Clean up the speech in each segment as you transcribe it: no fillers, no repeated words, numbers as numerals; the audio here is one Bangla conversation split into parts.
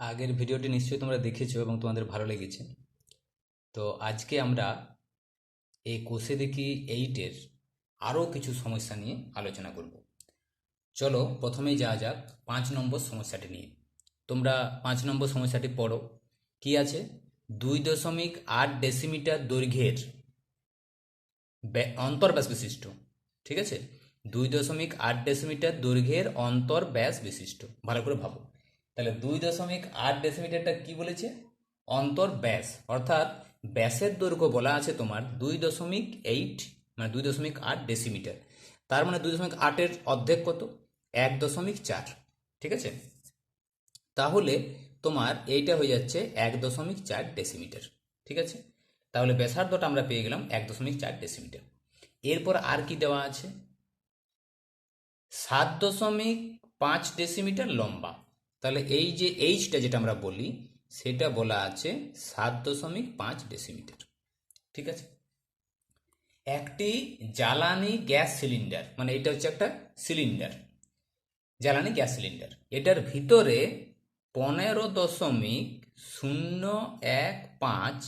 আগের ভিডিওটি নিশ্চয়ই তোমরা দেখেছো এবং তোমাদের ভালো লেগেছে। তো আজকে আমরা এই কোষে দেখি 8-এর আরও কিছু সমস্যা নিয়ে আলোচনা করব। চলো প্রথমেই যাওয়া যাক 5 নম্বর সমস্যাটি নিয়ে। তোমরা 5 নম্বর সমস্যাটি পড়ো। কি আছে? 2.8 ডেসিমিটার দৈর্ঘ্যের অন্তর্ব্যাস বিশিষ্ট, ঠিক আছে, 2.8 ডেসিমিটার দৈর্ঘ্যের অন্তর্ব্যাস বিশিষ্ট। ভালো করে ভাবো। তাহলে 2.8 ডেসিমিটারটা কি বলেছে? অন্তর্ব্যাস, অর্থাৎ ব্যাসের দৈর্ঘ্য বলা আছে তোমার 2.8, মানে 2.8 ডেসিমিটার। তার মানে 2.8-এর অর্ধেক কত? 1.4, ঠিক আছে। তাহলে তোমার এইটা হয়ে যাচ্ছে 1.4 ডেসিমিটার, ঠিক আছে। তাহলে ব্যাসার্ধটা আমরা পেয়ে গেলাম 1.4 ডেসিমিটার। এরপর আর কি দেওয়া আছে? 7.5 ডেসিমিটার লম্বা। তাহলে এই যে এইচটা যেটা আমরা বলি সেটা বলা আছে 7.5 ডেসিমিটার, ঠিক আছে। একটি জ্বালানি গ্যাস সিলিন্ডার, মানে এটা হচ্ছে একটা সিলিন্ডার, জ্বালানি গ্যাস সিলিন্ডার, এটার ভিতরে 15.015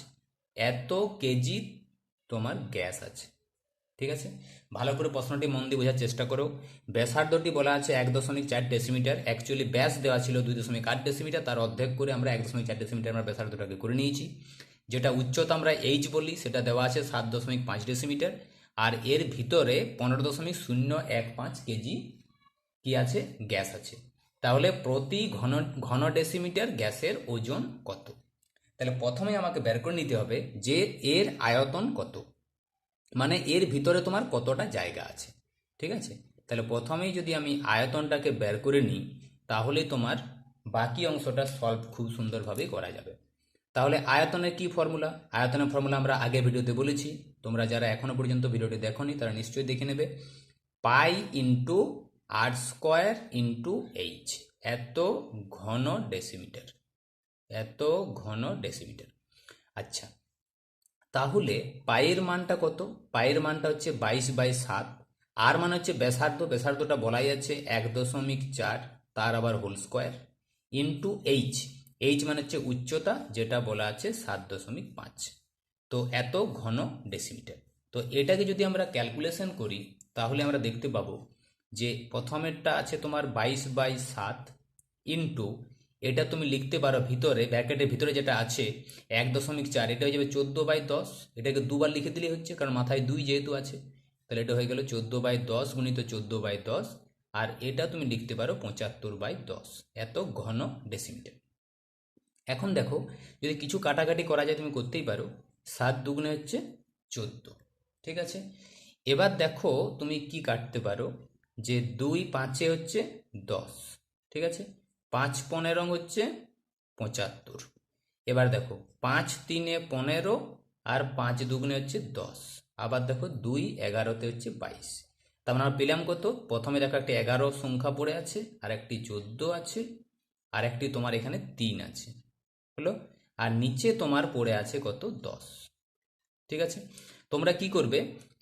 এত কেজি তোমার গ্যাস আছে, ঠিক আছে। ভালো করে প্রশ্নটি মন দিয়ে বোঝার চেষ্টা করো। ব্যাসার্ধটি বলা আছে 1.4 ডেসিমিটার, অ্যাকচুয়ালি ব্যাস দেওয়া ছিল 2.8 ডেসিমিটার, তার অর্ধেক করে আমরা 1.4 ডেসিমিটার আমরা ব্যাসার্ধটাকে করে নিয়েছি। যেটা উচ্চতা আমরা এইচ বলি সেটা দেওয়া আছে 7.5 ডেসিমিটার, আর এর ভিতরে 15.015 কেজি কি আছে? গ্যাস আছে। তাহলে প্রতি ঘন ঘন ডেসিমিটার গ্যাসের ওজন কত? তাহলে প্রথমে আমাকে বের করে নিতে হবে যে এর আয়তন কত, মানে এর ভিতরে তোমার কতটা জায়গা আছে, ঠিক আছে। তাহলে প্রথমেই যদি আমি আয়তনটাকে বের করে নিই তাহলে তোমার বাকি অংশটা সলভ খুব সুন্দরভাবে করা যাবে। তাহলে আয়তনের কি ফর্মুলা? আয়তনের ফর্মুলা আমরা আগে ভিডিওতে বলেছি, তোমরা যারা এখনো পর্যন্ত ভিডিওটি দেখোনি তারা নিশ্চয়ই দেখে নেবে। পাই into R square into H, এত ঘন ডেসিমিটার, এত ঘন ডেসিমিটার। আচ্ছা, তাহলে পায়ের মানটা কত? পায়ের মানটা হচ্ছে 22/7। আর মানে হচ্ছে ব্যাসার্ধ, ব্যাসার্ধটা বলাই আছে 1.4, তার আবার whole square, into H, H মানে হচ্ছে উচ্চতা, যেটা বলা আছে 7.5। তো এত ঘন ডেসিমিটার। তো এটাকে যদি আমরা ক্যালকুলেশন করি তাহলে আমরা দেখতে পাবো যে প্রথমেরটা আছে তোমার 22/7 ইন্টু, এটা তুমি লিখতে পারো ভিতরে ব্র্যাকেটের ভিতরে যেটা আছে 1.4, এটা হয়ে যাবে 14/10। এটাকে দুবার লিখে দিলেই হচ্ছে, কারণ মাথায় 2 যেহেতু আছে। তাহলে এটা হয়ে গেল 14/10 গুণিত 14/10, আর এটা তুমি লিখতে পারো 75/10, এত ঘন ডেসিমিটার। এখন দেখো, যদি কিছু কাটাকাটি করা যায় তুমি করতেই পারো। 7 দুগুণে হচ্ছে 14, ঠিক আছে। এবার দেখো তুমি কি কাটতে পারো, যে 2 5-এ হচ্ছে 10, ঠিক আছে। 5 15 হচ্ছে 75। এবার দেখো 5 3-এ 15, আর 5 দুগুণে হচ্ছে 10। আবার দেখো 2 11-তে হচ্ছে 22। তার মানে আমরা পেলাম কত? প্রথমে দেখো একটা 11 সংখ্যা পড়ে আছে, আর একটি 14 আছে, আর একটি তোমার এখানে 3 আছে, হলো। আর নিচে তোমার পড়ে আছে কত? 10, ঠিক আছে। তোমরা কি করবে?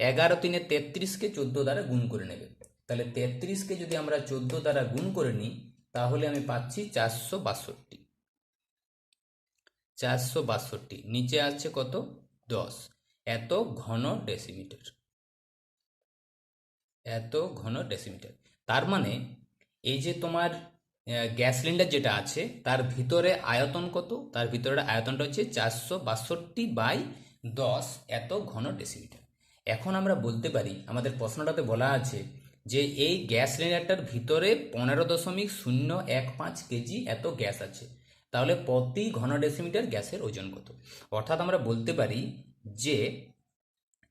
11 3-এ 33-কে 14 দ্বারা গুণ করে নেবে। তাহলে 33-কে যদি আমরা 14 দ্বারা গুণ করে নিই তাহলে আমি পাচ্ছি 462। 462, নিচে আছে কত? 10, এত ঘন ডেসিমিটার, এত ঘন ডেসিমিটার। তার মানে এই যে তোমার গ্যাস সিলিন্ডার যেটা আছে তার ভিতরে আয়তন কত? তার ভিতরে আয়তনটা হচ্ছে 462/10, এত ঘন ডেসিমিটার। এখন আমরা বলতে পারি, আমাদের প্রশ্নটাতে বলা আছে যে এই গ্যাস সিলিন্ডারটার ভিতরে 15.015 কেজি এত গ্যাস আছে। তাহলে প্রতি ঘন ডেসিমিটার গ্যাসের ওজন কত? অর্থাৎ আমরা বলতে পারি যে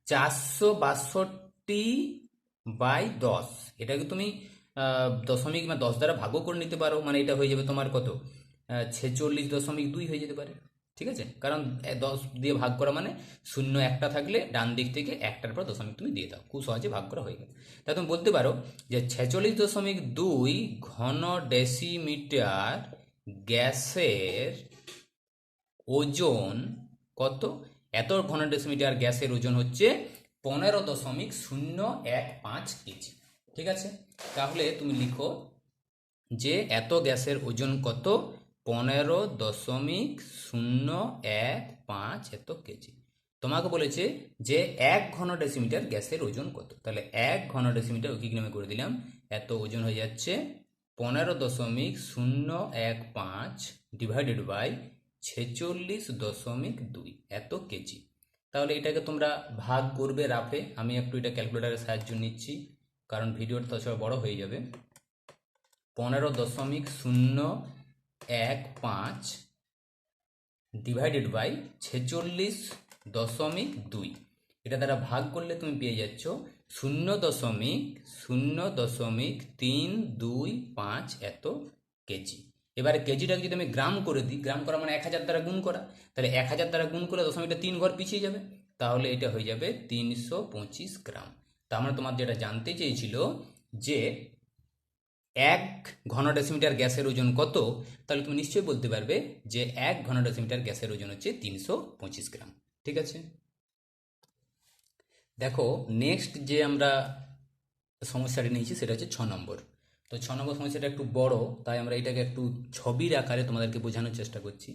462/10, এটাকে তুমি দশমিক বা 10 দ্বারা ভাগও করে নিতে পারো, মানে এটা হয়ে যাবে তোমার কত? 46.2 হয়ে যেতে পারে, ঠিক আছে। কারণ 10 দিয়ে ভাগ করা মানে শূন্য একটা থাকলে ডান দিক থেকে একটার পর দশমিক তুমি দিয়ে দাও, খুব সহজে ভাগ করা হয়ে গেল। তাই তুমি বলতে পারো যে 46.2 ঘন ডেসিমিটার গ্যাসের ওজন কত? এত ঘন ডেসিমিটার গ্যাসের ওজন হচ্ছে 15.015 কেজি, ঠিক আছে। তাহলে তুমি লিখো যে এত গ্যাসের ওজন কত? 15.015 এত কেজি। তোমাকে বলেছে যে 1 ঘন ডেসিমিটার গ্যাসের ওজন কত। তাহলে 1 ঘন ডেসিমিটার ঐকিক নামে করে দিলাম, এত ওজন হয়ে যাচ্ছে 15.015 ডিভাইডেড বাই 46.2 এত কেজি। তাহলে এটাকে তোমরা ভাগ করবে রাফে, আমি একটু এটা ক্যালকুলেটারের সাহায্য নিচ্ছি কারণ ভিডিওটা তাছাড়া বড় হয়ে যাবে। 15.015 ডিভাইডেড বাই 46.2, এটা দ্বারা ভাগ করলে তুমি পেয়ে যাচ্ছ 0.0.325 এত কেজি। এবারে কেজিটাকে যদি আমি গ্রাম করে দিই, গ্রাম করা মানে 1000 দ্বারা গুণ করা, তাহলে 1000 দ্বারা গুণ করলে দশমিকটা 3 ঘর পিছিয়ে যাবে, তাহলে এটা হয়ে যাবে 325 গ্রাম। তার মানে তোমার যেটা জানতে চেয়েছিল যে 1 ঘন ডেসিমিটার গ্যাসের ওজন কত, তাহলে তুমি নিশ্চয়ই বলতে পারবে যে 1 ঘন ডেসিমিটার গ্যাসের ওজন হচ্ছে 325 গ্রাম। ঠিক আছে, দেখো নেক্সট যে আমরা সমস্যাটি নিয়েছি সেটা হচ্ছে 6 নম্বর। তো 6 নম্বর সমস্যাটা একটু বড়, তাই আমরা এটাকে একটু ছবির আকারে তোমাদেরকে বোঝানোর চেষ্টা করছি।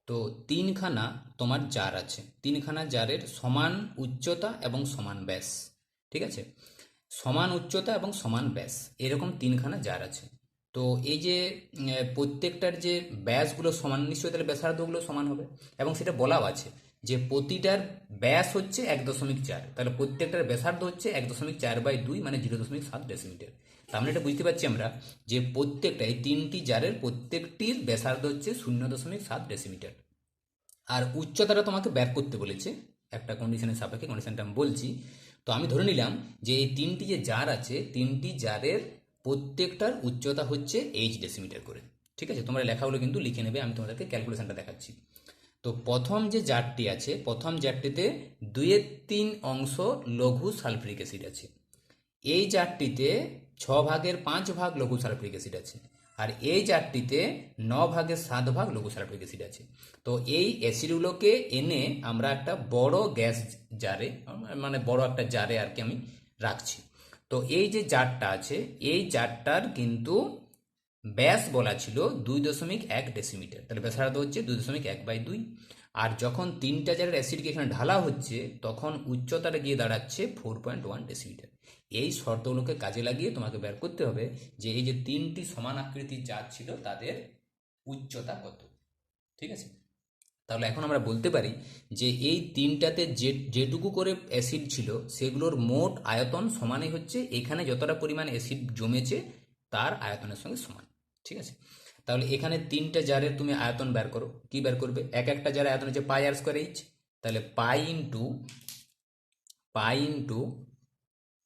তো 3খানা তোমার জার আছে, 3খানা জারের সমান উচ্চতা এবং সমান ব্যাস। ঠিক আছে, সমান উচ্চতা এবং সমান ব্যাস, এরকম 3খানা জার আছে। তো এই যে প্রত্যেকটার যে ব্যাসগুলো সমান, নিশ্চয়ই তাহলে ব্যাসার্ধগুলো সমান হবে, এবং সেটা বলাও আছে যে প্রতিটার ব্যাস হচ্ছে 1.4, তাহলে প্রত্যেকটার ব্যাসার্ধ হচ্ছে 1.4/2 মানে 0.7 ডেসিমিটার। তার মানে এটা বুঝতে পারছি আমরা যে প্রত্যেকটা এই 3টি জারের প্রত্যেকটির ব্যাসার্ধ হচ্ছে 0.7 ডেসিমিটার। আর উচ্চতাটা তোমাকে বের করতে বলেছে একটা কন্ডিশনের সাপেক্ষে, কন্ডিশনটা আমি বলছি। তো আমি ধরে নিলাম যে এই 3টি যে জার আছে, 3টি জারের প্রত্যেকটার উচ্চতা হচ্ছে h ডেসিমিটার করে। ঠিক আছে, তোমরা লেখাগুলো কিন্তু লিখে নেবে, আমি তোমাদেরকে ক্যালকুলেশনটা দেখাচ্ছি। তো প্রথম যে জারটি আছে, প্রথম জারটিতে 2/3 অংশ লঘু সালফিউরিক অ্যাসিড আছে। এই জারটিতে 6/5 লঘু সালফিউরিক অ্যাসিড আছে, আর এই জারটিতে 9/7 লঘু সালফিউরিক অ্যাসিড আছে। তো এই অ্যাসিডগুলোকে এনে আমরা একটা বড় গ্যাস জারে, মানে বড় একটা জারে আর কি আমি রাখছি। তো এই যে জারটা আছে, এই জারটার কিন্তু ব্যাস বলা ছিল 2.1 ডেসিমিটার, তাহলে ব্যাসার্ধ হচ্ছে 2.1/2। আর যখন 3টা জারের অ্যাসিডকে এখানে ঢালা হচ্ছে তখন উচ্চতাটা গিয়ে দাঁড়াচ্ছে 4.1 ডেসিমিটার। এই শর্তগুলোকে কাজে লাগিয়ে তোমাকে বের করতে হবে যে এই যে 3টি সমান আকৃতির জার ছিল তাদের উচ্চতা কত। ঠিক আছে, তাহলে এখন আমরা বলতে পারি যে এই 3টাতে যেটুকু করে অ্যাসিড ছিল সেগুলোর মোট আয়তন সমানই হচ্ছে এখানে যতটা পরিমাণ অ্যাসিড জমেছে তার আয়তনের সঙ্গে সমান। ঠিক আছে, তাহলে এখানে 3টা জারের তুমি আয়তন বের করো, কি বের করবে? একটা জারের আয়তন হচ্ছে πr²h, তাহলে পাই ইন্টু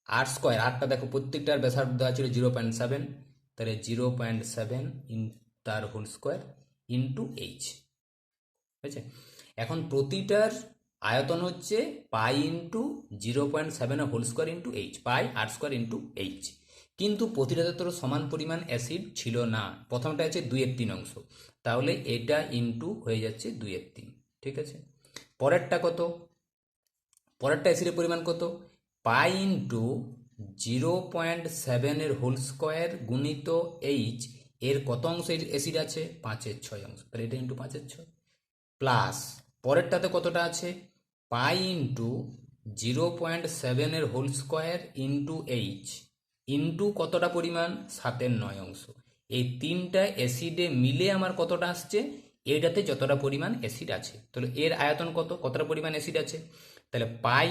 r², আরটা দেখো প্রত্যেকটার ব্যাসার্ধ দেওয়া ছিল 0.7, তাহলে 0.7 তার হোল স্কোয়ার ইন্টু এইচ। ঠিক আছে, এখন প্রতিটার আয়তন হচ্ছে π × 0.7 whole square into H, πr² into H. কিন্তু প্রতিটাতে তোর সমান পরিমাণ অ্যাসিড ছিল না, প্রথমটা হচ্ছে 2/3 অংশ, তাহলে এটা ইন্টু হয়ে যাচ্ছে 2/3। ঠিক আছে, পরেরটা কত? পরেরটা অ্যাসিডের পরিমাণ কত? π × 0.7 এর হোল স্কোয়ার গুণিত এইচ, এর কত অংশ অ্যাসিড আছে? 5/6 অংশ, তাহলে এটা ইন্টু 5/6 প্লাস পরেরটাতে কতটা আছে? π × 0.7 এর whole square into H into কতটা পরিমাণ? 7/9 অংশ। এই 3টা অ্যাসিডে মিলে আমার কতটা আসছে? এইটাতে যতটা পরিমাণ অ্যাসিড আছে, তাহলে এর আয়তন কত, কতটা পরিমাণ অ্যাসিড আছে? তাহলে π ×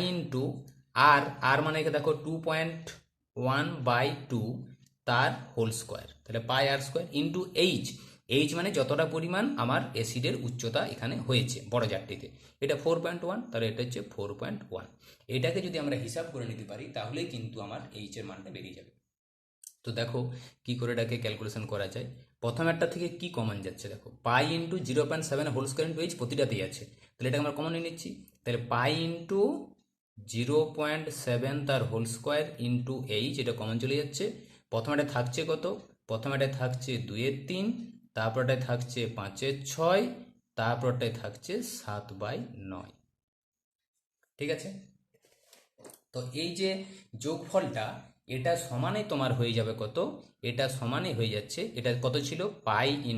r মানে এখানে দেখো 2.1/2 তার হোল স্কোয়ার, তাহলে πr² ইন্টু এইচ মানে যতটা পরিমাণ আমার অ্যাসিডের উচ্চতা এখানে হয়েছে বড় জারটিতে, এটা 4.1, তাহলে এটা হচ্ছে 4.1। এটাকে যদি আমরা হিসাব করে নিতে পারি তাহলেই কিন্তু আমার এইচ এর মানটা বেরিয়ে যাবে। তো দেখো কি করে এটাকে ক্যালকুলেশন করা যায়। প্রথম একটা থেকে কি কমন যাচ্ছে, দেখো π × 0.7 হোল স্কোয়ার ইন্টু এইচ প্রতিটাতেই আছে, তাহলে এটাকে আমরা কমন নিয়ে নিচ্ছি, তাহলে π × 0.7 তার হোল স্কোয়ার ইন্টু এইচ, এটা কমন চলে যাচ্ছে। প্রথমটা থাকছে কত? প্রথমটা থাকছে 2/3, তারপরটায় থাকছে 5/6, তারপরটায় থাকছে 7/9। ঠিক আছে, তো এই যে যোগফলটা এটা সমানই তোমার হয়ে যাবে কত? এটা সমানই হয়ে যাচ্ছে, এটা কত ছিল? π ×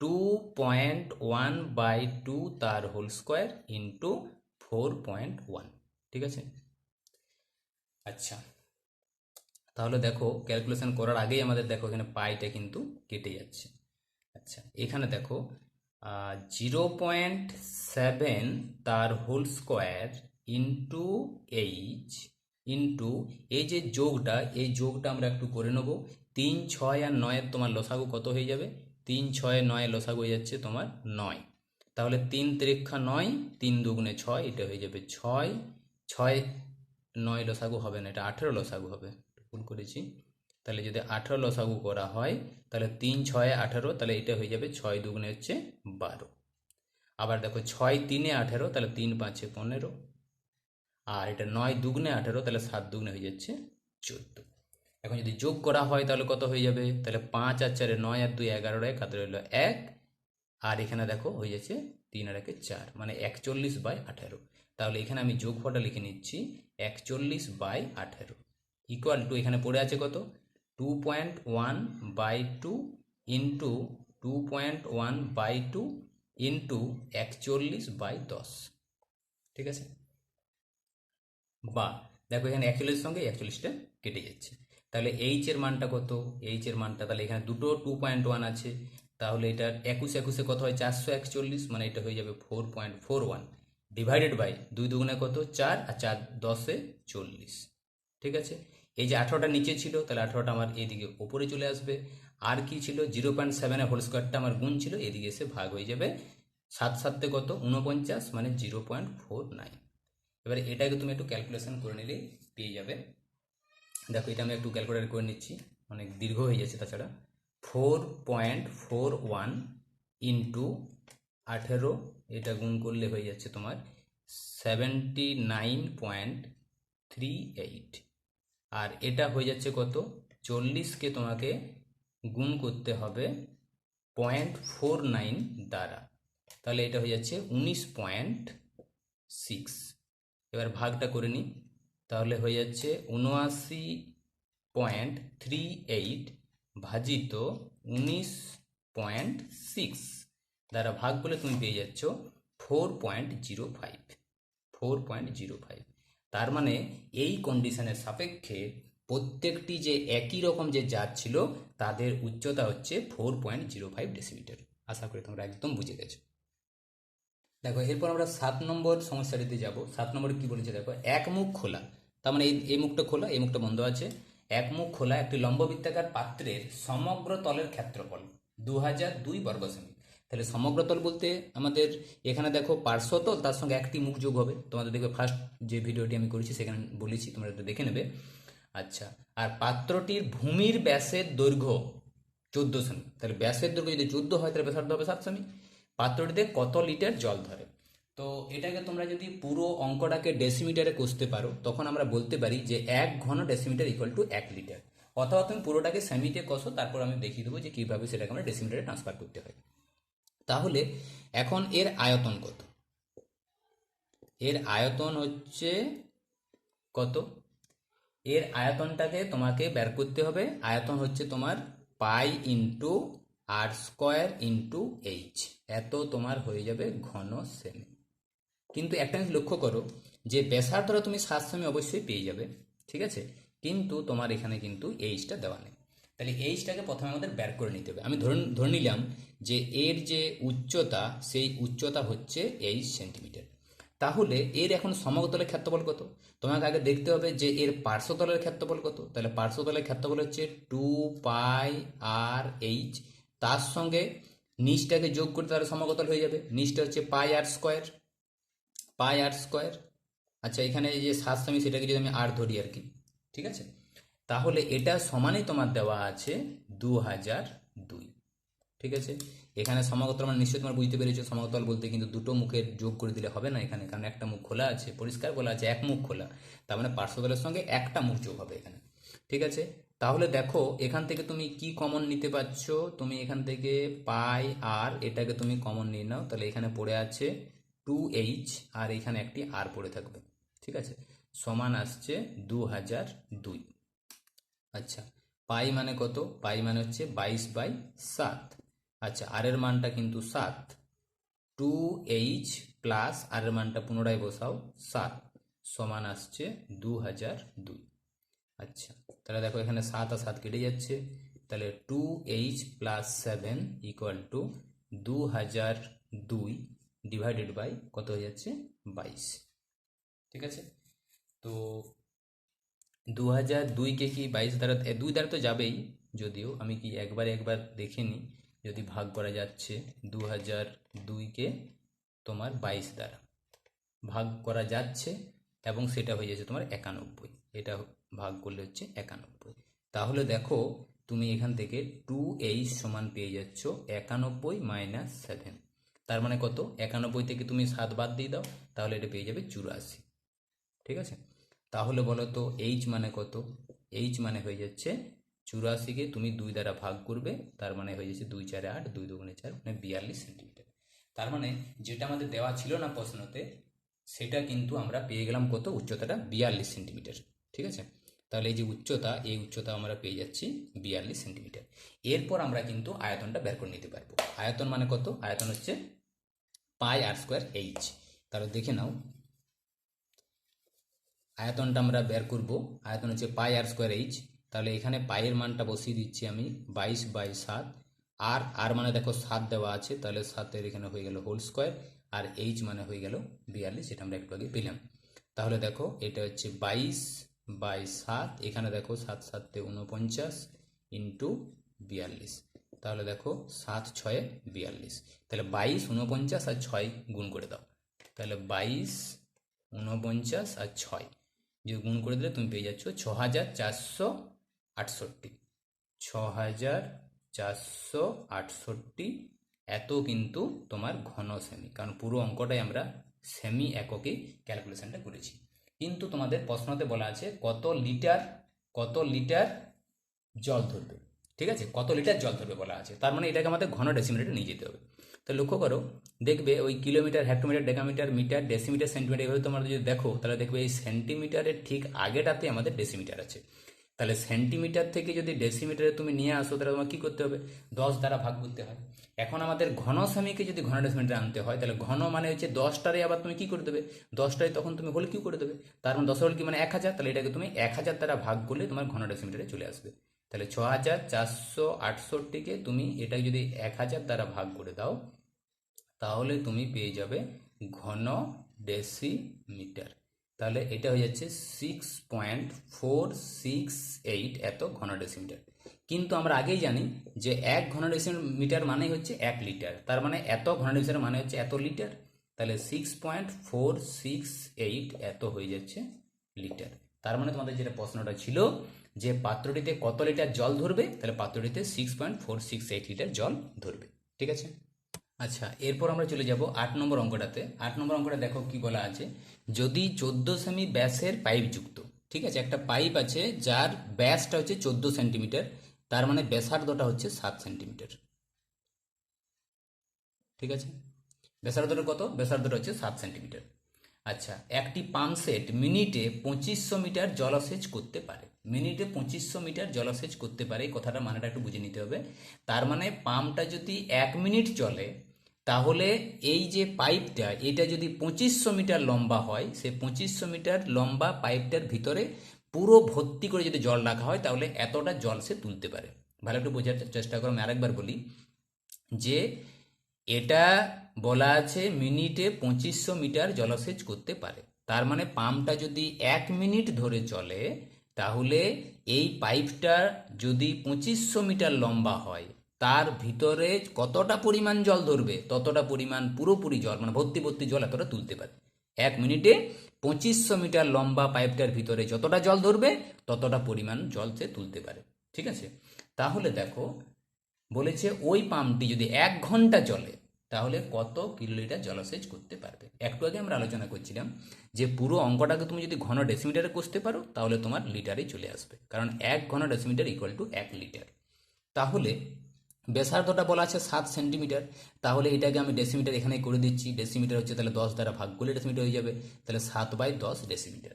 2.1/2 তার হোল স্কোয়ার ইন্টু 4.1। ঠিক আছে। আচ্ছা, তাহলে দেখো ক্যালকুলেশন করার আগেই আমাদের দেখো এখানে পাইটা কিন্তু কেটে যাচ্ছে। আচ্ছা, এখানে দেখো 0.7 তার whole square into H into এই যে যোগটা, এই যোগটা আমরা একটু করে নেবো। 3, 6 আর 9 তোমার লসাগু কত হয়ে যাবে? 3, 6, 9 লসাগু হয়ে যাচ্ছে তোমার 9। তাহলে 3 3 9, 3 2 6, এটা হয়ে যাবে 6। 6, 9 লসাগু হবে না, এটা 18 লসাগু হবে, ভুল করেছি। তাহলে যদি 18 লসাগু করা হয় তাহলে 3, 6, 18, তাহলে এটা হয়ে যাবে 6 2 হচ্ছে 12। আবার দেখো 6 3 18, তাহলে 3 5 15। আর এটা 9 2 18, তাহলে 7 2 হয়ে যাচ্ছে 14। এখন যদি যোগ করা হয় তাহলে কত হয়ে যাবে? তাহলে 5 আর 4 9 আর 2 11, 1 হাতে রইল 1। আর এখানে দেখো হয়ে যাচ্ছে 3 আর 1 4, মানে 41/18। তাহলে এখানে আমি যোগফলটা লিখে নিচ্ছি 41/18 ইকুয়াল টু, এখানে পড়ে আছে কত? 2.1/2 ইন্টু 2.1/2 ইন্টু 41/10। ঠিক আছে। বা দেখো এখানে 41 সঙ্গে 41টা কেটে যাচ্ছে। তাহলে এইচ এর মানটা কত? এইচ এর মানটা, তাহলে এখানে দুটো 2.1 আছে, তাহলে এটার 21 21 কত হয়? 441, মানে এটা হয়ে যাবে 4.41 ডিভাইডেড বাই 2 2 কত? 4, আর 4 10 40। ঠিক আছে। এই যে 18টা নিচে ছিল, তাহলে 18টা আমার এদিকে ওপরে চলে আসবে। আর কি ছিল? 0.7 হোল স্কোয়ারটা আমার গুণ ছিল, এদিকে এসে ভাগ হয়ে যাবে। 7 7 কত? 49, মানে 0.49। এবারে এটাকে তুমি একটু ক্যালকুলেশন করে নিলেই পেয়ে যাবে। দেখো এটা আমি একটু ক্যালকুলেট করে নিচ্ছি, অনেক দীর্ঘ হয়ে যাচ্ছে তাছাড়া। 4.41 ইন্টু 18, এটা গুণ করলে হয়ে যাচ্ছে তোমার 79.38। আর এটা হয়ে যাচ্ছে কত? 40কে তোমাকে গুণ করতে হবে 0.49 দ্বারা, তাহলে এটা হয়ে যাচ্ছে 19.6। এবার ভাগটা করে নিই, তাহলে হয়ে যাচ্ছে 79.38 ভাজিত 19.6 দ্বারা ভাগ করলে তুমি পেয়ে যাচ্ছ 4.05। 4.05, তার মানে এই কন্ডিশনের সাপেক্ষে প্রত্যেকটি যে একই রকম যে জাত ছিল তাদের উচ্চতা হচ্ছে 4.05 ডেসিমিটার। আশা করি তোমরা একদম বুঝে গেছো। দেখো এরপর আমরা 7 নম্বর সমস্যাটিতে যাব। 7 নম্বরে কি বলেছে দেখো, এক মুখ খোলা, তার মানে এই মুখটা খোলা, এই মুখটা বন্ধ আছে। এক মুখ খোলা একটি লম্ববৃত্তাকার পাত্রের সমগ্র তলের ক্ষেত্রফল 2002 বর্গ সেমি। তাহলে সমগ্র তল বলতে আমাদের এখানে দেখো পার্শ্বতল, তার সঙ্গে একটি মুখ যোগ হবে। তোমাদের দেখবে ফার্স্ট যে ভিডিওটি আমি করেছি সেখানে বলেছি, তোমরা একটু দেখে নেবে। আচ্ছা, আর পাত্রটির ভূমির ব্যাসের দৈর্ঘ্য 14 সেমি। তাহলে ব্যাসের দৈর্ঘ্য যদি 14 হয় তাহলে ব্যাসার্ধ হবে 7 সেমি। পাত্রটিতে কত লিটার জল ধরে? তো এটাকে তোমরা যদি পুরো অঙ্কটাকে ডেসিমিটারে কষতে পারো তখন আমরা বলতে পারি যে 1 ঘন ডেসিমিটার ইকুয়াল টু 1 লিটার। অথবা তুমি পুরোটাকে সেমিতে কষো, তারপর আমি দেখিয়ে দেবো যে কীভাবে সেটাকে আমরা ডেসিমিটারে ট্রান্সফার করতে হয়। তাহলে এখন এর আয়তন কত? এর আয়তন হচ্ছে কত? এর আয়তনটাকে তোমাকে বের করতে হবে। আয়তন হচ্ছে তোমার পাই into R square into H, এত তোমার হয়ে যাবে ঘন সেমি। কিন্তু একটা জিনিস লক্ষ্য করো যে ব্যাসার্ধটা তুমি 7 সেমি অবশ্যই পেয়ে যাবে, ঠিক আছে, কিন্তু তোমার এখানে কিন্তু এইচটা দেওয়া নেই। তাহলে এইচটাকে প্রথমে আমাদের বের করে নিতে হবে। আমি ধরে নিলাম যে এর যে উচ্চতা, সেই উচ্চতা হচ্ছে 8 সেন্টিমিটার। তাহলে এর এখন সমতলের ক্ষেত্রফল কত? তোমাকে আগে দেখতে হবে যে এর পার্শ্বতলের ক্ষেত্রফল কত। তাহলে পার্শ্বতলের ক্ষেত্রফল হচ্ছে 2πr/h, তার সঙ্গে নিচটাকে যোগ করতে তাহলে সমতল হয়ে যাবে। নিচটা হচ্ছে πr²। πr²। আচ্ছা, এখানে এই যে 7 সেমি সেটাকে যদি আমি আর ধরি আর কি, ঠিক আছে, তাহলে এটা সমানই তোমার দেওয়া আছে 2002। ঠিক আছে। এখানে সমতল মানে নিশ্চয়ই তোমরা বুঝতে পেরেছো, সমতল বলতে কিন্তু দুটো মুখের যোগ করে দিলে হবে না এখানে, কারণ একটা মুখ খোলা আছে, পরিষ্কার বলা আছে এক মুখ খোলা, তার মানে পার্শ্বতলের সঙ্গে একটা মুখ যোগ হবে এখানে। ঠিক আছে। তাহলে দেখো এখান থেকে তুমি কি কমন নিতে পারছো? তুমি এখান থেকে পাই আর এটাকে তুমি কমন নিয়ে নাও, তাহলে এখানে পড়ে আছে 2h, আর এখানে একটি আর পড়ে থাকবে। ঠিক আছে, সমান আসছে 2002। আচ্ছা, পাই মানে কত? পাই মানে হচ্ছে 22/7। আচ্ছা, আর এর মানটা কিন্তু 7, 2h প্লাস আর এর মানটা পুনরায় বসাও 7 সমান আসছে 2002। আচ্ছা, তাহলে দেখো এখানে 7 আর 7 কেটে যাচ্ছে, তাহলে 2h plus 7 equal to 2002 divided by কত হয়ে যাচ্ছে 22। ঠিক আছে, তো 2002কে কি 22 দ্বারা, 2 দ্বারা তো যাবেই, যদিও আমি কি একবার দেখে নিই যদি ভাগ করা যাচ্ছে 2002কে তোমার 22 দ্বারা ভাগ করা যাচ্ছে, এবং সেটা হয়ে যাচ্ছে তোমার 91, এটা ভাগ করলে হচ্ছে 91। তাহলে দেখো তুমি এখান থেকে 2h সমান পেয়ে যাচ্ছ 91 মাইনাস 7, তার মানে কত, 91 থেকে তুমি 7 বাদ দিয়ে দাও, তাহলে এটা পেয়ে যাবে 84। ঠিক আছে, তাহলে বলো তো এইচ মানে কত, এইচ মানে হয়ে যাচ্ছে 84কে তুমি 2 দ্বারা ভাগ করবে, তার মানে হয়ে যাচ্ছে 2 4 8, 2 2 4 মানে 42 সেন্টিমিটার। তার মানে যেটা আমাদের দেওয়া ছিল না প্রশ্নতে, সেটা কিন্তু আমরা পেয়ে গেলাম কত, উচ্চতাটা 42 সেন্টিমিটার। ঠিক আছে, তাহলে এই যে উচ্চতা, এই উচ্চতা আমরা পেয়ে যাচ্ছি 42 সেন্টিমিটার। এরপর আমরা কিন্তু আয়তনটা বের করে নিতে পারবো। আয়তন মানে কত, আয়তন হচ্ছে পাই আর স্কোয়ার এইচ। তাহলে দেখে নাও, আয়তনটা আমরা বের করব, আয়তন হচ্ছে পাই আর স্কোয়ার এইচ। তাহলে এখানে পাইয়ের মানটা বসিয়ে দিচ্ছি আমি 22/7, আর মানে দেখো 7 দেওয়া আছে, তাহলে 7-এর এখানে হয়ে গেল হোল স্কোয়ার, আর এইচ মানে হয়ে গেল 42, যেটা আমরা একটু আগে পেলাম। তাহলে দেখো এটা হচ্ছে 22/7, এখানে দেখো 7 7 49 ইন্টু 42, তাহলে দেখো 7 6 42, তাহলে 22 49 আর 6 গুণ করে দাও, তাহলে 22 49 আর 6 যে গুণ করে দিলে তুমি পেয়ে যাচ্ছ 6468, 6468, এত কিন্তু তোমার ঘন সেমি, কারণ পুরো অঙ্কটাই আমরা সেমি এককে ক্যালকুলেশনটা করেছি। কিন্তু তোমাদের প্রশ্নতে বলা আছে কত লিটার জল ধরবে। ঠিক আছে, কত লিটার জল ধরবে বলা আছে, তার মানে এটাকে আমাদের ঘন ডেসিমিটারে নিয়ে যেতে হবে। তো লক্ষ্য করো, দেখবে ওই kilometre, hectometre, decametre, metre, decimetre, centimetre, এভাবে তোমরা যদি দেখো, তাহলে দেখবে এই সেন্টিমিটারের ঠিক আগেটাতে আমাদের ডেসিমিটার আছে। তাহলে সেন্টিমিটার থেকে যদি ডেসিমিটারে তুমি নিয়ে আসো, তাহলে তোমার কী করতে হবে, 10 দ্বারা ভাগ করতে হয়। এখন আমাদের ঘন সেমিকে যদি ঘন ডেসিমিটারে আনতে হয়, তাহলে ঘন মানে হচ্ছে 10টারে আবার তুমি কী করে দেবে, 10টারে তখন তুমি হোল কিউ করে দেবে, তার মানে 10 হোল কি মানে 1000, তাহলে এটাকে তুমি 1000 দ্বারা ভাগ করলে তোমার ঘন ডেসিমিটারে চলে আসবে। তাহলে 6468কে তুমি এটাকে যদি 1000 দ্বারা ভাগ করে দাও, তাহলে তুমি পেয়ে যাবে ঘন ডেসিমিটার। তাহলে এটা হয়ে যাচ্ছে 6.468 এত ঘন ডেসিমিটার। কিন্তু আমরা আগেই জানি যে 1 ঘন ডেসিমিটার মানে হচ্ছে 1 লিটার, তার মানে এত ঘন ডেসিমিটার মানে হচ্ছে এত লিটার, তাহলে 6.468 এত হয়ে যাচ্ছে লিটার। তার মানে তোমাদের যেটা প্রশ্নটা ছিল যে পাত্রটিতে কত লিটার জল ধরবে, তাহলে পাত্রটিতে 6.468 লিটার জল ধরবে। ঠিক আছে, আচ্ছা, এরপর আমরা চলে যাব 8 নম্বর অঙ্কটাতে। 8 নম্বর অঙ্কটা দেখো কি বলা আছে, যদি 14 সেমি ব্যাসের পাইপ যুক্ত, ঠিক আছে, একটা পাইপ আছে যার ব্যাসটা হচ্ছে 14 সেন্টিমিটার, তার মানে ব্যাসার্ধটা হচ্ছে 7 সেন্টিমিটার। ঠিক আছে, ব্যাসার্ধটা কত, ব্যাসার্ধটা হচ্ছে 7 সেন্টিমিটার। আচ্ছা, একটি পাম্প সেট মিনিটে 2500 মিটার জলসেচ করতে পারে, মিনিটে 2500 মিটার জলসেচ করতে পারে, এই কথাটা মানেটা একটু বুঝে নিতে হবে। তার মানে পাম্পটা যদি 1 মিনিট চলে, তাহলে এই যে পাইপটা, এটা যদি 2500 মিটার লম্বা হয়, সে 2500 মিটার লম্বা পাইপটার ভিতরে পুরো ভর্তি করে যদি জল রাখা হয়, তাহলে এতটা জল সে তুলতে পারে। ভালো একটু বোঝার চেষ্টা করো, আমি আরেকবার বলি যে এটা বলা আছে মিনিটে 2500 মিটার জলসেচ করতে পারে, তার মানে পাম্পটা যদি 1 মিনিট ধরে চলে, তাহলে এই পাইপটা যদি 2500 মিটার লম্বা হয়, তার ভিতরে কতটা পরিমাণ জল ধরবে, ততটা পরিমাণ পুরোপুরি জল মানে ভর্তি ভর্তি জল এতটা তুলতে পারে। 1 মিনিটে 2500 মিটার লম্বা পাইপটার ভিতরে যতটা জল ধরবে, ততটা পরিমাণ জল সে তুলতে পারে। ঠিক আছে, তাহলে দেখো বলেছে ওই পাম্পটি যদি 1 ঘন্টা চলে, তাহলে কত কিলোলিটার জলসেচ করতে পারবে। একটু আগে আমরা আলোচনা করছিলাম যে পুরো অঙ্কটাকে তুমি যদি ঘন ডেসিমিটারে কষতে পারো, তাহলে তোমার লিটারেই চলে আসবে, কারণ 1 ঘন ডেসিমিটার ইকুয়াল টু 1 লিটার। তাহলে ব্যাসার্ধটা বলা আছে 7 সেন্টিমিটার, তাহলে এটাকে আমি ডেসিমিটার এখানে করে দিচ্ছি, ডেসিমিটার হচ্ছে তাহলে 10 দ্বারা ভাগ করলে ডেসিমিটার হয়ে যাবে, তাহলে 7/10 ডেসিমিটার।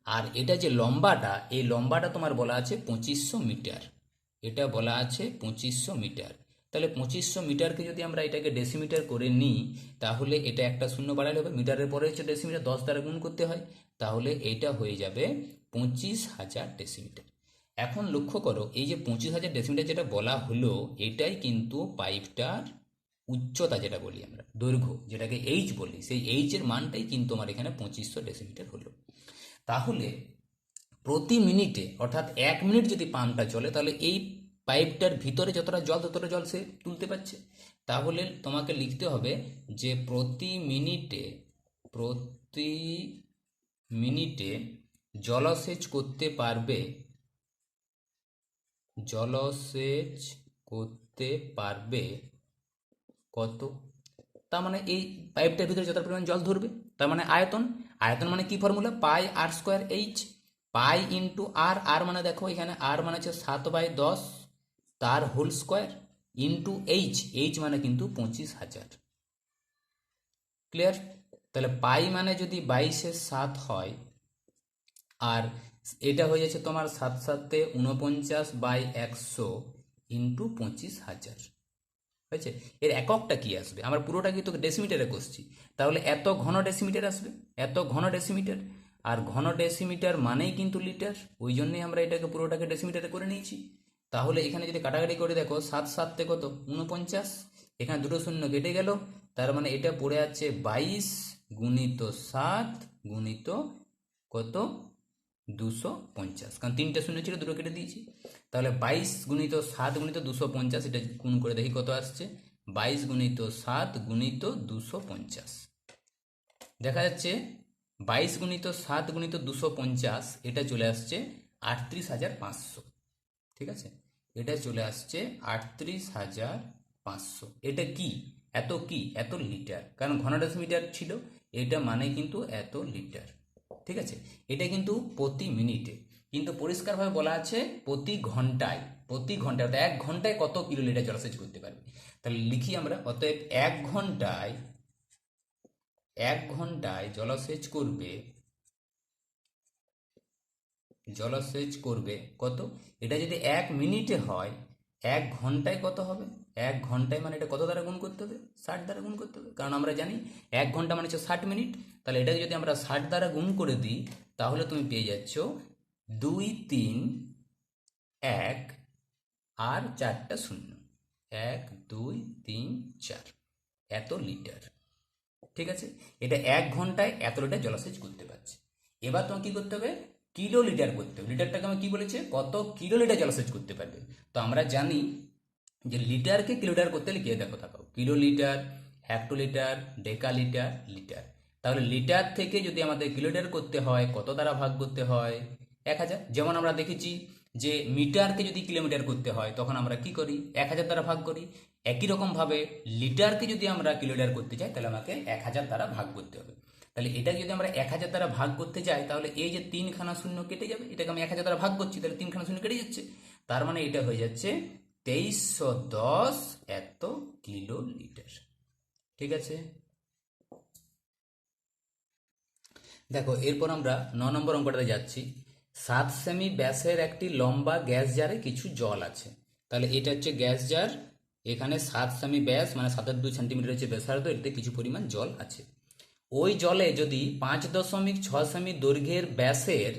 আর এটা যে লম্বাটা, এই লম্বাটা তোমার বলা আছে 2500 মিটার, এটা বলা আছে 2500 মিটার, তাহলে 2500 মিটারকে যদি আমরা এটাকে ডেসিমিটার করে নিই, তাহলে এটা একটা শূন্য বাড়ালে হবে, মিটারের পরে হচ্ছে ডেসিমিটার, 10 দ্বারা গুণ করতে হয়, তাহলে এইটা হয়ে যাবে 25,000 ডেসিমিটার। এখন লক্ষ্য করো, এই যে 25,000 ডেসিমিটার যেটা বলা হলো, এটাই কিন্তু পাইপটার উচ্চতা, যেটা বলি আমরা দৈর্ঘ্য, যেটাকে এইচ বলি, সেই এইচের মানটাই কিন্তু আমার এখানে 2500 ডেসিমিটার হলো। তাহলে প্রতি মিনিটে, অর্থাৎ 1 মিনিট যদি পাম্পটা চলে, তাহলে এই পাইপটার ভিতরে যতটা জল ততটা জল সে তুলতে পারছে। তাহলে তোমাকে লিখতে হবে যে প্রতি মিনিটে জলসেচ করতে পারবে কত। তার মানে এই পাইপটার ভিতরে যত পরিমাণ জল ধরবে, তার মানে আয়তন। আয়তন মানে কি formula? Pi R square H. Pi into R, R মানে দেখো এখানে আর মানে হচ্ছে 7/10 তার whole square, into H, H মানে কিন্তু 25,000। ক্লিয়ার? তাহলে পাই মানে যদি 22/7 হয়, আর এটা হয়ে যাচ্ছে তোমার 7×7=49/100 ইন্টু 25,000 হয়েছে। এর এককটা কি আসবে? আমরা পুরোটা কিন্তু ডেসিমিটারে করছি, তাহলে এত ঘন ডেসিমিটার আসবে, এত ঘন ডেসিমিটার। আর ঘন ডেসিমিটার মানেই কিন্তু লিটার, ওই জন্যই আমরা এটাকে পুরোটাকে ডেসিমিটারে করে নিয়েছি। তাহলে এখানে যদি কাটাকাটি করে দেখো, 7×7 কত? 49, এখানে দুটো শূন্য কেটে গেল, তার মানে এটা পড়ে আছে 22×7 গুণিত কত? 250, কারণ 3টে শূন্য ছিল, দুটো কেটে দিয়েছি। তাহলে 22×7 × 250, এটা গুণ করে দেখি কত আসছে। 22×7 × 250, দেখা যাচ্ছে 22×7 × 250, এটা চলে আসছে 38,500। ঠিক আছে, এটা চলে আসছে 38,500। এটা কি? এত লিটার, কারণ ঘন ডেসিমিটার ছিল, এটা মানে কিন্তু এত লিটার। ঠিক আছে, এটা কিন্তু প্রতি মিনিটে, কিন্তু পরিষ্কারভাবে বলা আছে প্রতি ঘন্টায়। অর্থাৎ 1 ঘন্টায় কত কিলোলিটার জলসেচ করতে পারবে। তাহলে লিখি আমরা, অতএব 1 ঘন্টায় জলসেচ করবে কত। এটা যদি 1 মিনিটে হয়, 1 ঘন্টায় কত হবে? 1 ঘন্টায় মানে এটা কত দ্বারা গুণ করতে হবে? 60 দ্বারা গুণ করতে হবে, কারণ আমরা জানি 1 ঘন্টা মানে হচ্ছে 60 মিনিট। তাহলে এটাকে যদি আমরা 60 দ্বারা গুণ করে দিই, তাহলে তুমি পেয়ে যাচ্ছ 2, 3, 1 আর 4টা শূন্য, 1, 2, 3, 4, এত লিটার। ঠিক আছে, এটা 1 ঘন্টায় এত লিটার জলসেচ করতে পারছে। এবার তোমাকে কি করতে হবে? কিলো লিটার করতে হবে। লিটারটাকে আমি কি বলেছে? কত কিলো লিটার জলসেচ করতে পারবে। তো আমরা জানি যে লিটারকে কিলোমিটার করতে হলে গিয়ে দেখো, তাকাও, kilo litre, hectolitre, decalitre, litre. তাহলে লিটার থেকে যদি আমাদের কিলোমিটার করতে হয়, কত দ্বারা ভাগ করতে হয়? 1000। যেমন আমরা দেখেছি যে মিটারকে যদি কিলোমিটার করতে হয়, তখন আমরা কি করি? 1000 দ্বারা ভাগ করি। একই রকম ভাবে লিটারকে যদি আমরা কিলোমিটার করতে চাই, তাহলে আমাকে 1000 দ্বারা ভাগ করতে হবে। তাহলে এটা যদি আমরা 1000 দ্বারা ভাগ করতে যাই, তাহলে এই যে 3খানা শূন্য কেটে যাবে, এটাকে আমি 1000 দ্বারা ভাগ করছি, তাহলে 3খানা শূন্য কেটে যাচ্ছে, তার মানে এটা হয়ে যাচ্ছে 2310 এত কিলো লিটার। ঠিক আছে, দেখো এরপর আমরা 9 নম্বর অঙ্কটাতে যাচ্ছি। 7 সেমি ব্যাসের একটি লম্বা গ্যাস জারে কিছু জল আছে। তাহলে এটা হচ্ছে গ্যাস জার, এখানে 7 সেমি ব্যাস মানে 7.2 সেন্টিমিটার হচ্ছে ব্যাসার্ধ, এতে কিছু পরিমাণ জল আছে। ওই জলে যদি 5.6 সেমি দৈর্ঘ্যের ব্যাসের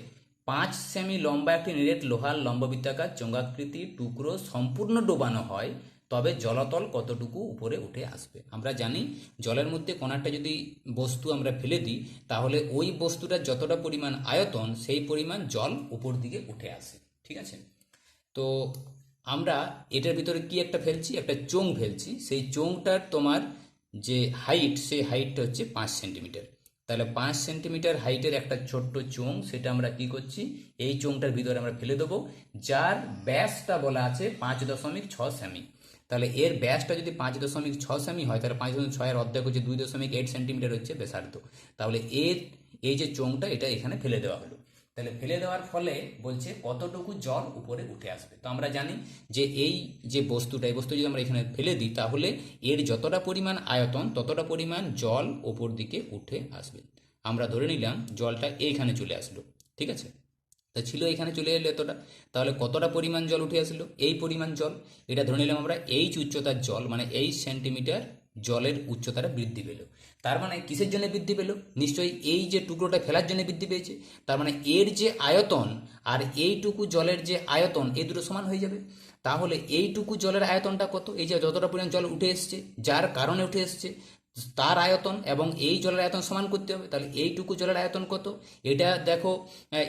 5 সেমি লম্বা একটি নিরেট লোহার লম্ববৃত্তাকার চোঙাকৃতির টুকরো সম্পূর্ণ ডোবানো হয়, তবে জলতল কতটুকু উপরে উঠে আসবে। আমরা জানি জলের মধ্যে কোনো একটা যদি বস্তু আমরা ফেলে দিই, তাহলে ওই বস্তুটার যতটা পরিমাণ আয়তন, সেই পরিমাণ জল উপর দিকে উঠে আসে। ঠিক আছে, তো আমরা এটার ভিতরে কি একটা ফেলছি? একটা চোঙ ফেলছি। সেই চোঙটার তোমার যে হাইট, সেই হাইটটা হচ্ছে 5 সেন্টিমিটার। তাহলে 5 সেন্টিমিটার হাইটের একটা ছোট্ট চোঙ, সেটা আমরা কি করছি? এই চোঙটার ভিতরে আমরা ফেলে দেবো, যার ব্যাসটা বলা আছে 5.6 সেমি। তাহলে এর ব্যাসটা যদি 5.6 সেমি হয়, তাহলে 5.6 এর অর্ধেক হচ্ছে 2.8 সেন্টিমিটার হচ্ছে ব্যাসার্ধ। তাহলে এই যে চোঙটা, এটা এখানে ফেলে দেওয়া হলো। তাহলে ফেলে দেওয়ার ফলে বলছে কতটুকু জল উপরে উঠে আসবে। তো আমরা জানি যে এই যে বস্তুটা, এই বস্তু যদি আমরা এখানে ফেলে দিই, তাহলে এর যতটা পরিমাণ আয়তন, ততটা পরিমাণ জল ওপর দিকে উঠে আসবে। আমরা ধরে নিলাম জলটা এইখানে চলে আসলো। ঠিক আছে, তা ছিল এখানে চলে এলো এতটা, তাহলে কতটা পরিমাণ জল উঠে আসলো? এই পরিমাণ জল। এটা ধরে নিলাম আমরা এইচ উচ্চতার জল, মানে 8 সেন্টিমিটার জলের উচ্চতাটা বৃদ্ধি পেল। তার মানে কিসের জন্য বৃদ্ধি পেল? নিশ্চয়ই এই যে টুকরোটা ফেলার জন্য বৃদ্ধি পেয়েছে। তার মানে এর যে আয়তন আর এইটুকু জলের যে আয়তন, এই দুটো সমান হয়ে যাবে। তাহলে এইটুকু জলের আয়তনটা কত? এই যে যতটা পরিমাণ জল উঠে এসছে, যার কারণে উঠে এসছে, তার আয়তন এবং এই জলের আয়তন সমান করতে হবে। তাহলে এইটুকু জলের আয়তন কত? এটা দেখো,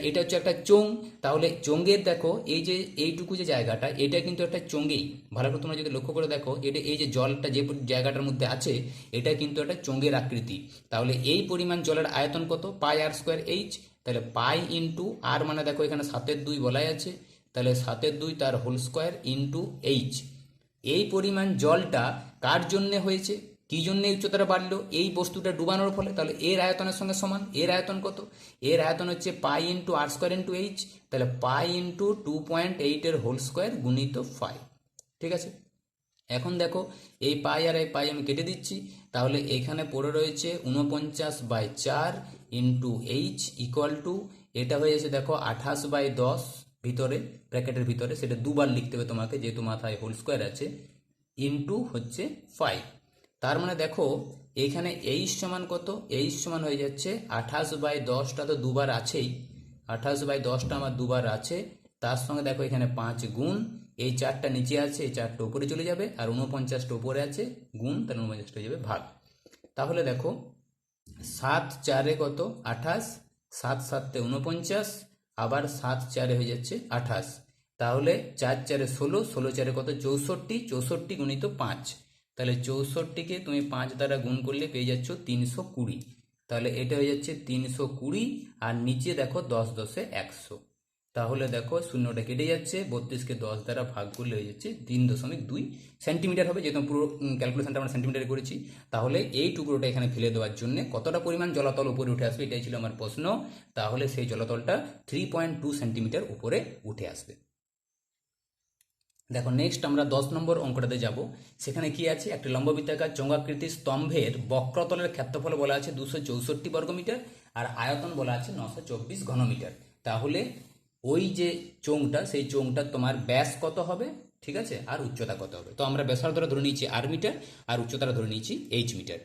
এটা হচ্ছে একটা চোঙ। তাহলে চোঙের দেখো এই যে এইটুকু যে জায়গাটা, এটা কিন্তু একটা চোঙেই। ভালো করে তোমরা যদি লক্ষ্য করে দেখো, এটা এই যে জলটা যে জায়গাটার মধ্যে আছে, এটা কিন্তু একটা চোঙের আকৃতি। তাহলে এই পরিমাণ জলের আয়তন কত? পাই আর স্কোয়ার এইচ। তাহলে পাই ইন্টু আর, মানে দেখো এখানে 7/2 বলাই আছে, তাহলে 7/2 তার হোল স্কোয়ার ইন্টু এইচ। এই পরিমাণ জলটা কার জন্যে হয়েছে? কি জন্য উচ্চতাটা বাড়লো? এই বস্তুটা ডুবানোর ফলে। তাহলে এর আয়তনের সঙ্গে সমান। এর আয়তন কত? এর আয়তন হচ্ছে পাই into R square into H. তাহলে পাই ইন্টু 2.8 হোল স্কোয়ার গুণিত 5। ঠিক আছে, এখন দেখো এই পাই আর এই পাই আমি কেটে দিচ্ছি। তাহলে এখানে পড়ে রয়েছে 49/4 ইন্টু এইচ ইকুয়াল টু, এটা হয়ে যাচ্ছে দেখো 28/10 ভিতরে, ব্র্যাকেটের ভিতরে, সেটা দুবার লিখতে হবে তোমাকে যেহেতু মাথায় হোল স্কোয়ার আছে, ইন্টু হচ্ছে 5। তার মানে দেখো এইখানে এইচ সমান কত? এইচ সমান হয়ে যাচ্ছে 28/10টা তো দুবার আছেই, 28/10টা আমার দুবার আছে। তার সঙ্গে দেখো এখানে 5 গুণ, এই 4টা নিচে আছে, এই 4টা উপরে চলে যাবে, আর 49টা উপরে আছে গুণ, তাহলে 49টা হয়ে যাবে ভাগ। তাহলে দেখো 7/4 কত? 28, 7/7 49, আবার 7/4 হয়ে যাচ্ছে 28। তাহলে 4/4 16, 16/4 কত? 64, 64 গুণিত 5। তাহলে 64কে তুমি 5 দ্বারা গুণ করলে পেয়ে যাচ্ছ 320। তাহলে এটা হয়ে যাচ্ছে 320, আর নিচে দেখো 10 10 100। তাহলে দেখো শূন্যটা কেটে যাচ্ছে, 32কে 10 দ্বারা ভাগ করলে হয়ে যাচ্ছে 3.2 সেন্টিমিটার হবে, যেহেতু পুরো ক্যালকুলেশনটা আমরা সেন্টিমিটারে করেছি। তাহলে এই টুকরোটা এখানে ফেলে দেওয়ার জন্য কতটা পরিমাণ জলাতল উপরে উঠে আসবে, এটাই ছিল আমার প্রশ্ন। তাহলে সেই জলাতলটা 3.2 সেন্টিমিটার উপরে উঠে আসবে। দেখো নেক্সট আমরা 10 নম্বর অঙ্কটাতে যাব। সেখানে কি আছে? একটা লম্ববৃত্তাকার চৌঙ্গাকৃতির স্তম্ভের বক্রতলের ক্ষেত্রফল বলা আছে 264 বর্গমিটার, আর আয়তন বলা আছে 924 ঘনমিটার। তাহলে ওই যে চোঙটা, সেই চোঙটার তোমার ব্যাস কত হবে, ঠিক আছে, আর উচ্চতা কত হবে? তো আমরা ব্যাসার্ধটা ধরে নিয়েছি আর মিটার, আর উচ্চতাটা ধরে নিয়েছি এইচ মিটার।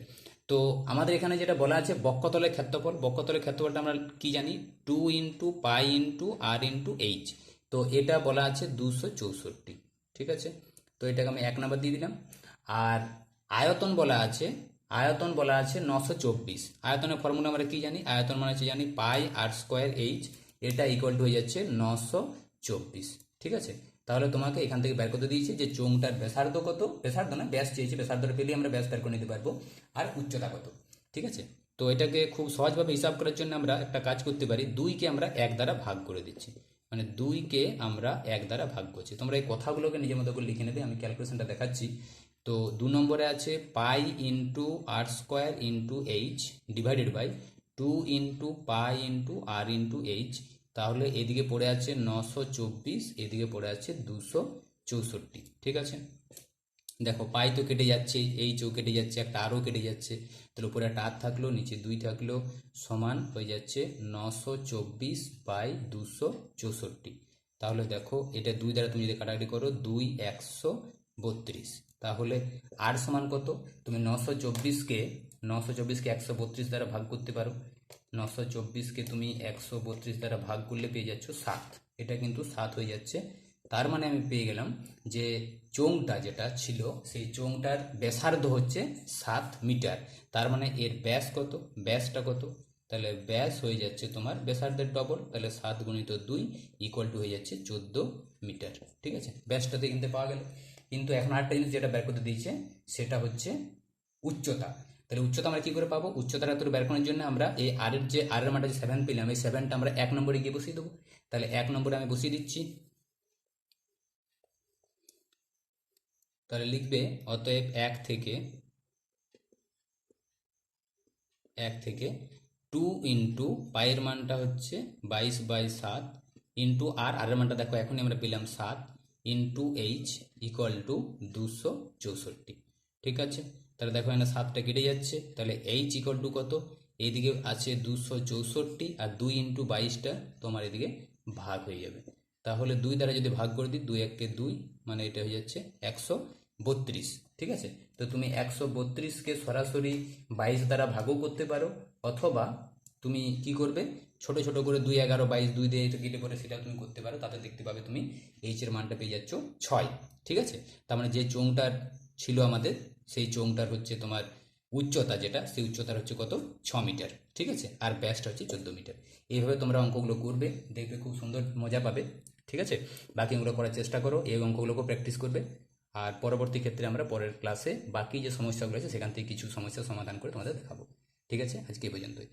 তো আমাদের এখানে যেটা বলা আছে বক্ষতলের ক্ষেত্রফল, বক্ষতলের ক্ষেত্রফলটা আমরা কি জানি? 2 into pi into R into H. তো এটা বলা আছে 264, ঠিক আছে। তো এটাকে আমি 1 নাম্বার দিয়ে দিলাম। আর আয়তন বলা আছে, আয়তন বলা আছে 924। আয়তনের ফর্মুলা আমরা কি জানি? আয়তন মানে হচ্ছে জানি পাই আর স্কোয়ার এইচ, এটা ইকুয়াল টু হয়ে যাচ্ছে 924, ঠিক আছে। তাহলে তোমাকে এখান থেকে বের করতে দিয়েছে যে চোঙটার ব্যাসার্ধ কত, ব্যাসার্ধ না ব্যাস চেয়েছে, ব্যাসার্ধটা পেলেই আমরা ব্যাস বের করে নিতে পারবো, আর উচ্চতা কত, ঠিক আছে। তো এটাকে খুব সহজভাবে হিসাব করার জন্য আমরা একটা কাজ করতে পারি, 2কে আমরা 1 দ্বারা ভাগ করে দিচ্ছি, মানে 2কে আমরা 1 দ্বারা ভাগ করছি। তোমরা এই কথাগুলোকে নিজের মতো করে লিখে নেবে, আমি ক্যালকুলেশনটা দেখাচ্ছি। তো 2 নম্বরে আছে pi into R square into H divided by 2 into pi into R into H. তাহলে এদিকে পড়ে আছে 924, এদিকে পড়ে আছে 264, ঠিক আছে। দেখো পাই তো কেটে যাচ্ছে, এইচও কেটে যাচ্ছে, একটা আরও কেটে যাচ্ছে, তাহলে উপরে একটা আর থাকলো, নিচে 2 থাকলো, সমান হয়ে যাচ্ছে 924/264। তাহলে দেখো এটা 2 দ্বারা তুমি যদি কাটাকাটি করো, 2 132। তাহলে আর সমান কত? তুমি 924কে 132 দ্বারা ভাগ করতে পারো। 924কে তুমি 132 দ্বারা ভাগ করলে পেয়ে যাচ্ছ 7। এটা কিন্তু 7 হয়ে যাচ্ছে। তার মানে আমি পেয়ে গেলাম যে চোঙটা যেটা ছিল, সেই চোঙটার ব্যাসার্ধ হচ্ছে 7 মিটার। তার মানে এর ব্যাস কত? ব্যাসটা কত? তাহলে ব্যাস হয়ে যাচ্ছে তোমার ব্যাসার্ধের ডবল, তাহলে 7 গুণিত 2 ইকুয়াল টু হয়ে যাচ্ছে 14 মিটার, ঠিক আছে। ব্যাসটাতে কিন্তু পাওয়া গেল। কিন্তু এখন আরেকটা জিনিস যেটা বের করতে দিয়েছে, সেটা হচ্ছে উচ্চতা। তাহলে উচ্চতা আমরা কি করে পাবো? উচ্চতাটা তোর বের করার জন্য আমরা এই আর এর মানটা যে 7 পেলাম, এই 7টা আমরা 1 নম্বরে গিয়ে বসিয়ে দেবো। তাহলে 1 নম্বরে আমি বসিয়ে দিচ্ছি। তাহলে লিখবে অতএব 1 থেকে 2 ইন্টু পায়ের মানটা হচ্ছে 22/7 ইন্টু আর এর মানটা দেখো এখনই আমরা পেলাম 7 ইন্টু এইচ ইকুয়াল টু 264, ঠিক আছে। তাহলে দেখো এখানে 7টা কেটে যাচ্ছে, তাহলে এইচ ইকুয়াল টু কত? এইদিকে আছে 264, আর 2 ইন্টু 22টা তোমার এদিকে ভাগ হয়ে যাবে। তাহলে 2 দ্বারা যদি ভাগ করে দিই, 2 একে 2, মানে এটা হয়ে যাচ্ছে 132। ঠিক আছে, তো তুমি 132কে সরাসরি 22 দ্বারা ভাগও করতে পারো, অথবা তুমি কি করবে, ছোট ছোট করে 2, 11, 22, 2 দিয়ে এটা কেটে পরে সেটাও তুমি করতে পারো। তাতে দেখতে পাবে তুমি এইচ এর মানটা পেয়ে যাচ্ছ 6। ঠিক আছে, তার মানে যে চোঙটার ছিল আমাদের, সেই চোঙটার হচ্ছে তোমার উচ্চতা, যেটা সেই উচ্চতার হচ্ছে কত, 6 মিটার। ঠিক আছে, আর ব্যাসটা হচ্ছে 14 মিটার। এইভাবে তোমরা অঙ্কগুলো করবে, দেখবে খুব সুন্দর মজা পাবে। ঠিক আছে, বাকি অঙ্কগুলো করার চেষ্টা করো, এই অঙ্কগুলোকেও প্র্যাকটিস করবে। আর পরবর্তী ক্ষেত্রে আমরা পরের ক্লাসে বাকি যে সমস্যাগুলো আছে সেখান থেকে কিছু সমস্যার সমাধান করে তোমাদের দেখাবো। ঠিক আছে, আজকে এই পর্যন্তই।